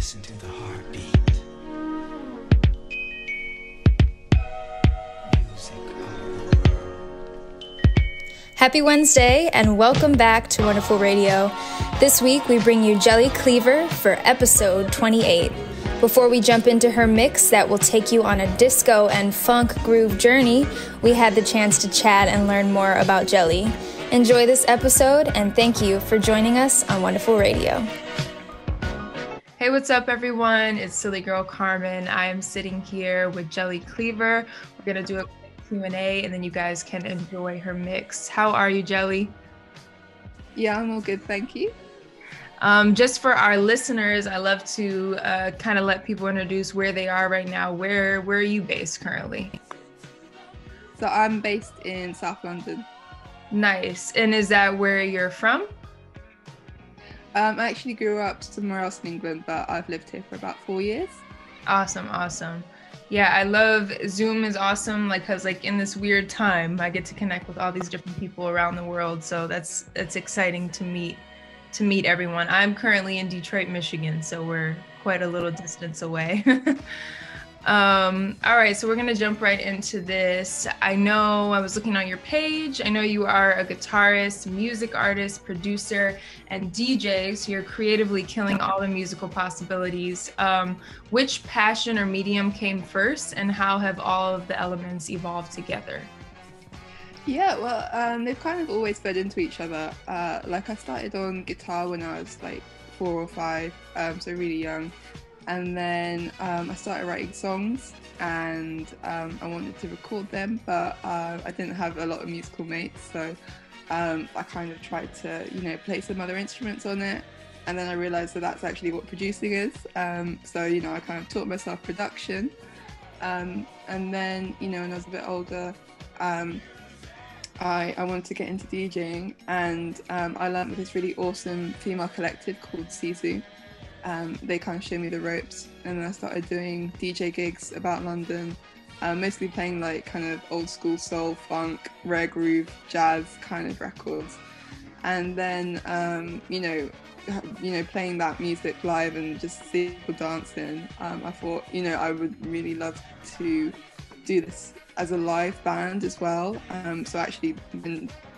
Listen to the heartbeat. Music of the world. Happy Wednesday and welcome back to Wonderful Radio. This week we bring you Jelly Cleaver for episode 28. Before we jump into her mix that will take you on a disco and funk groove journey, we had the chance to chat and learn more about Jelly. Enjoy this episode and thank you for joining us on Wonderful Radio. Hey, what's up everyone? It's Silly Girl Carmen. I am sitting here with Jelly Cleaver. We're going to do a quick Q&A and then you guys can enjoy her mix. How are you, Jelly? Yeah, I'm all good, thank you. Just for our listeners, I love to kind of let people introduce where they are right now. Where are you based currently? So I'm based in South London. Nice. And is that where you're from? I actually grew up somewhere else in England, but I've lived here for about 4 years. Awesome. Yeah, I love Zoom is awesome, because in this weird time, I get to connect with all these different people around the world. So that's exciting to meet everyone. I'm currently in Detroit, Michigan, so we're quite a little distance away. All right, so we're gonna jump right into this. I know I was looking on your page. I know you are a guitarist, music artist, producer, and DJ, so you're creatively killing all the musical possibilities. Which passion or medium came first, and how have all of the elements evolved together? Yeah, well, they've kind of always fed into each other. I started on guitar when I was 4 or 5, so really young. And then I started writing songs and I wanted to record them, but I didn't have a lot of musical mates. So I kind of tried to, play some other instruments on it. And then I realized that that's actually what producing is. So I kind of taught myself production. And then, when I was a bit older, I wanted to get into DJing, and I learned with this really awesome female collective called Sisu. They kind of showed me the ropes, and then I started doing DJ gigs about London, mostly playing kind of old school soul, funk, rare groove, jazz kind of records. And then, playing that music live and just seeing people dancing, I thought, I would really love to do this as a live band as well. So I actually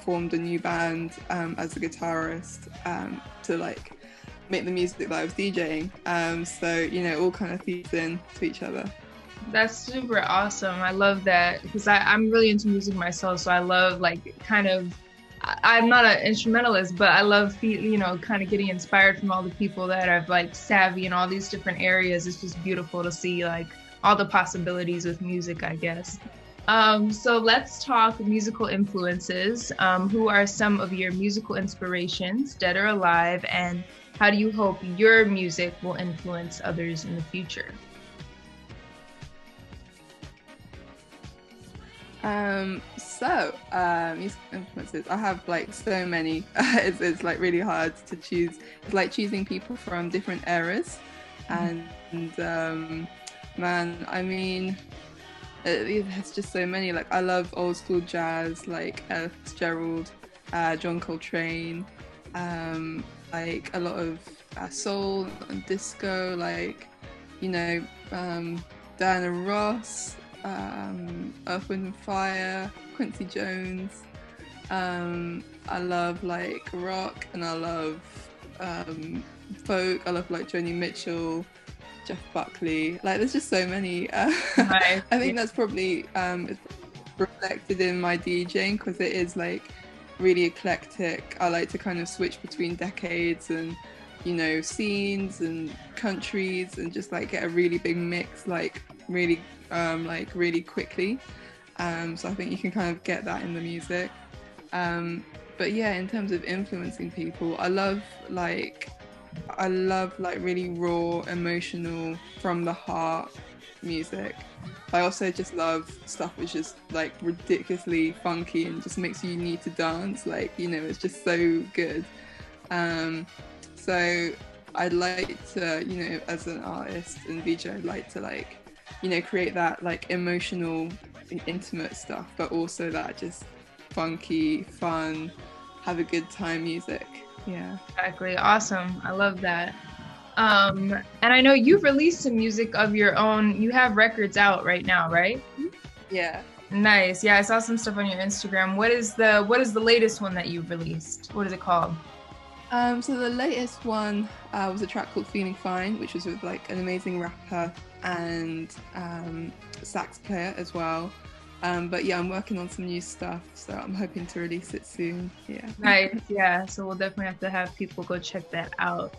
formed a new band as a guitarist to make the music that I was DJing. So it all kind of feeds in to each other. That's super awesome. I love that because I'm really into music myself. So I love I'm not an instrumentalist, but I love kind of getting inspired from all the people that are savvy in all these different areas. It's just beautiful to see all the possibilities with music, I guess. So let's talk musical influences. Who are some of your musical inspirations, dead or alive, and how do you hope your music will influence others in the future? Musical influences. I have so many. It's really hard to choose. It's like choosing people from different eras, and man, I mean, there's just so many. I love old school jazz, Ella Fitzgerald, John Coltrane, a lot of soul and disco, Diana Ross, Earth, Wind and Fire, Quincy Jones. I love rock, and I love folk. I love Joni Mitchell, Jeff Buckley. There's just so many. Nice. I think that's probably reflected in my DJing, because it is really eclectic. I like to kind of switch between decades and scenes and countries, and just get a really big mix really quickly. So I think you can kind of get that in the music. But yeah, in terms of influencing people, I love really raw, emotional, from the heart music. I also just love stuff which is ridiculously funky and just makes you need to dance. It's just so good. So I'd like to, as an artist and DJ, I'd like to create that emotional, intimate stuff, but also that just funky, fun, have a good time music. Yeah. Exactly. Awesome. I love that. And I know you've released some music of your own. You have records out right now, right? Yeah. Nice. Yeah, I saw some stuff on your Instagram. What is the latest one that you've released? What is it called? So the latest one was a track called Feeling Fine, which was with like an amazing rapper and sax player as well. But yeah, I'm working on some new stuff, so I'm hoping to release it soon. Yeah. Nice. Yeah. So we'll definitely have to have people go check that out.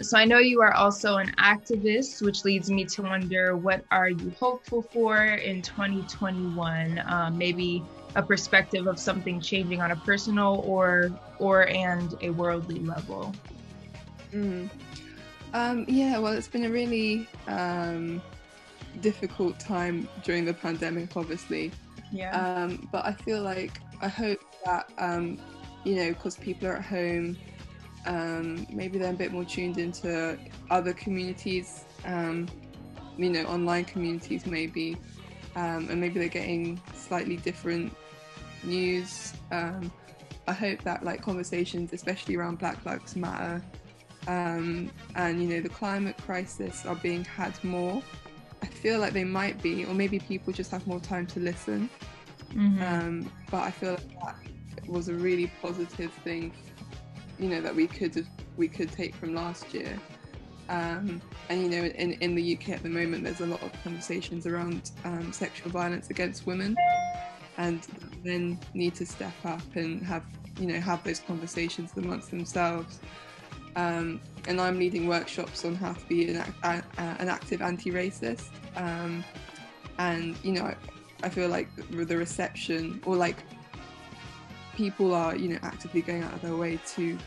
So I know you are also an activist, which leads me to wonder, what are you hopeful for in 2021? Maybe a perspective of something changing on a personal and a worldly level. Mm. Yeah, well, it's been a really difficult time during the pandemic, obviously. Yeah. But I feel like I hope that you know, because people are at home, maybe they're a bit more tuned into other communities, you know, online communities maybe, and maybe they're getting slightly different news. I hope that like conversations, especially around Black Lives Matter, and you know, the climate crisis are being had more. I feel like they might be, or maybe people just have more time to listen. But I feel like that was a really positive thing, you know, that we could take from last year. And you know, in the UK at the moment, there's a lot of conversations around sexual violence against women, and men need to step up and have those conversations amongst themselves. And I'm leading workshops on how to be an active anti-racist. And you know, I feel like the reception, or like people are, you know, actively going out of their way to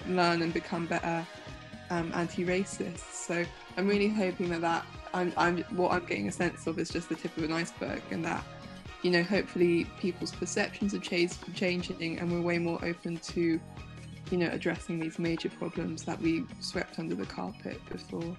learn and become better anti-racists. So I'm really hoping that what I'm getting a sense of is just the tip of an iceberg, and that, you know, hopefully people's perceptions are changing, and we're way more open to, you know, addressing these major problems that we swept under the carpet before.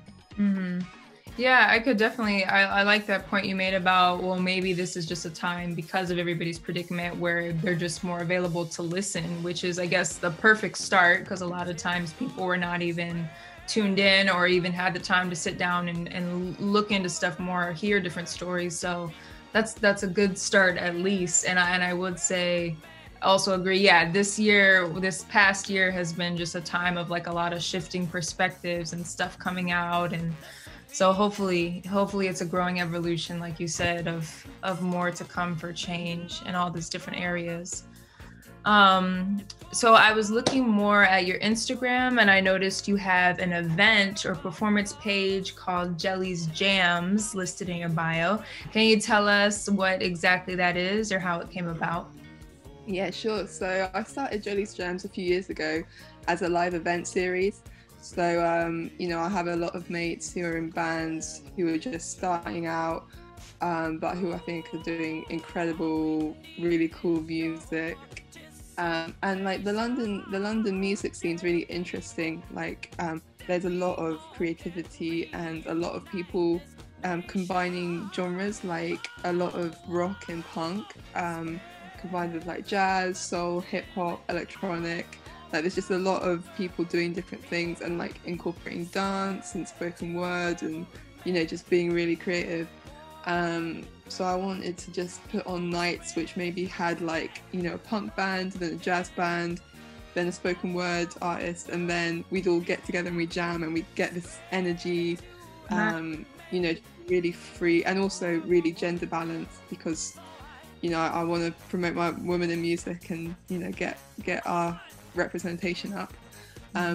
Yeah, I could definitely, I like that point you made about, well, maybe this is just a time because of everybody's predicament where they're just more available to listen, which is, I guess, the perfect start, because a lot of times people were not even tuned in or even had the time to sit down and look into stuff more or hear different stories. So that's a good start at least. And I would say, also agree, yeah, this past year has been just a time of like a lot of shifting perspectives and stuff coming out, and so hopefully it's a growing evolution, like you said, of more to come for change in all these different areas. So I was looking more at your Instagram, and I noticed you have an event or performance page called Jelly's Jams listed in your bio. Can you tell us what exactly that is or how it came about? Yeah, sure. So I started Jelly's Jams a few years ago as a live event series. So, you know, I have a lot of mates who are in bands who are just starting out, but who I think are doing incredible, really cool music. And like the London music scene is really interesting. Like, there's a lot of creativity and a lot of people combining genres, like a lot of rock and punk, combined with like jazz, soul, hip hop, electronic. Like there's just a lot of people doing different things and like incorporating dance and spoken word and, you know, just being really creative. So I wanted to just put on nights which maybe had like, you know, a punk band, then a jazz band, then a spoken word artist, and then we'd all get together and we jam and we get this energy, you know, really free and also really gender balanced, because, you know, I want to promote my women in music and, you know, get our representation up.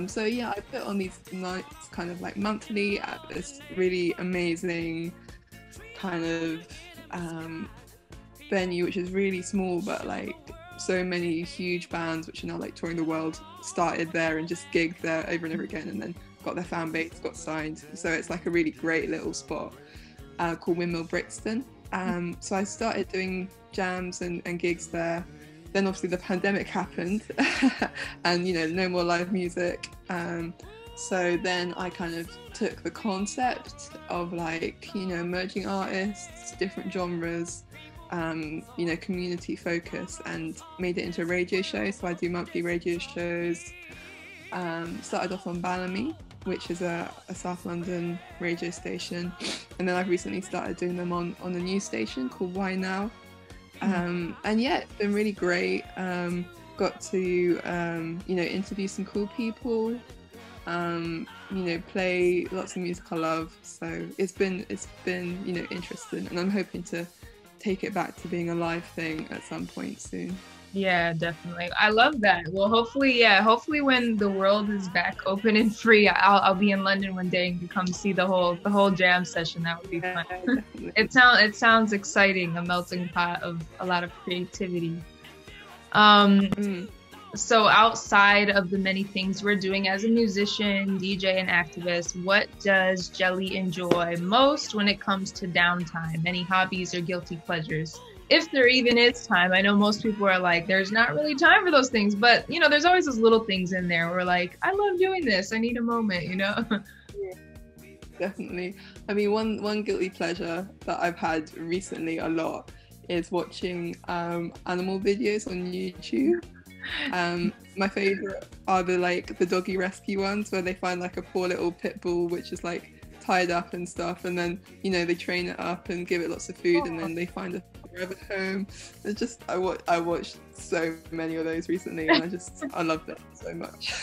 So yeah, I put on these nights kind of like monthly at this really amazing kind of venue, which is really small, but like so many huge bands which are now like touring the world started there and just gigged there over and over again, and then got their fan base, got signed. So it's like a really great little spot called Windmill Brixton. So I started doing jams and gigs there. Then obviously the pandemic happened and, you know, no more live music. So then I kind of took the concept of like, you know, emerging artists, different genres, you know, community focus, and made it into a radio show. So I do monthly radio shows. Started off on Bellamy, which is a South London radio station, and then I've recently started doing them on a new station called Why Now. And yeah, it's been really great. Got to you know, interview some cool people, you know, play lots of music I love. So it's been you know, interesting, and I'm hoping to take it back to being a live thing at some point soon. Yeah, definitely. I love that. Well, hopefully, yeah, hopefully when the world is back open and free, I'll be in London one day and come see the whole jam session. That would be fun. It sounds exciting, a melting pot of a lot of creativity. So outside of the many things we're doing as a musician, DJ, and activist, what does Jelly enjoy most when it comes to downtime? Any hobbies or guilty pleasures? If there even is time. I know most people are like, there's not really time for those things, but you know, there's always those little things in there where like, I love doing this, I need a moment, you know? Yeah, definitely. I mean, one guilty pleasure that I've had recently a lot is watching animal videos on YouTube. My favorite are the doggy rescue ones, where they find like a poor little pit bull which is like tied up and stuff, and then, you know, they train it up and give it lots of food, and then they find a forever home. It's just, I watched so many of those recently, and I love them so much.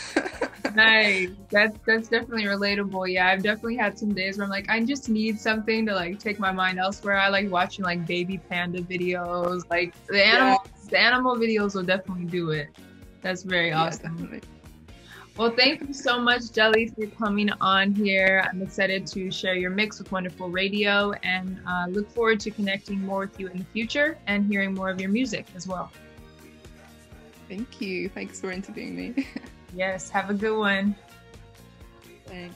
Nice. That's definitely relatable. Yeah, I've definitely had some days where I'm like, I just need something to like take my mind elsewhere. I like watching like baby panda videos, like the animal videos will definitely do it. That's very awesome. Definitely. Well, thank you so much, Jelly, for coming on here. I'm excited to share your mix with Wonderful Radio, and look forward to connecting more with you in the future and hearing more of your music as well. Thank you. Thanks for interviewing me. Yes, have a good one. Thanks.